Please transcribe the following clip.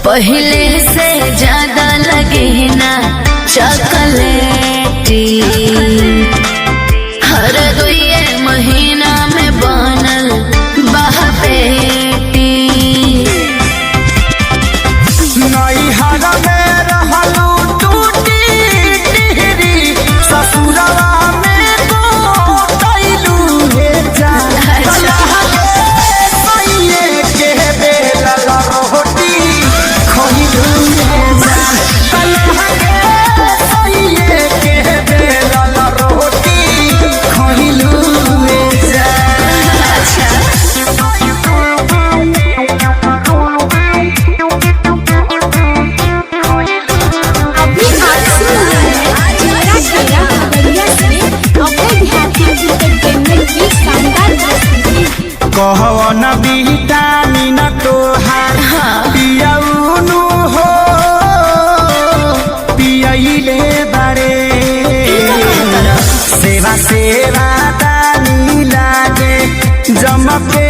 पहले से ज्यादा लगे ना चॉकलेटी, हर दुए महीना में बनल बहपेटी। नैहर में रहलू टूटी टिहरी, ससुरवा में गोटैलू हे जान। सैये के बेलल रोटी खइलू हे जान। सैये के बेलल रोटी खइलू हे कहवन विटामिन तोहार पियौनु हो पियैले बारे। सेवा सेवा दानी लागे जमके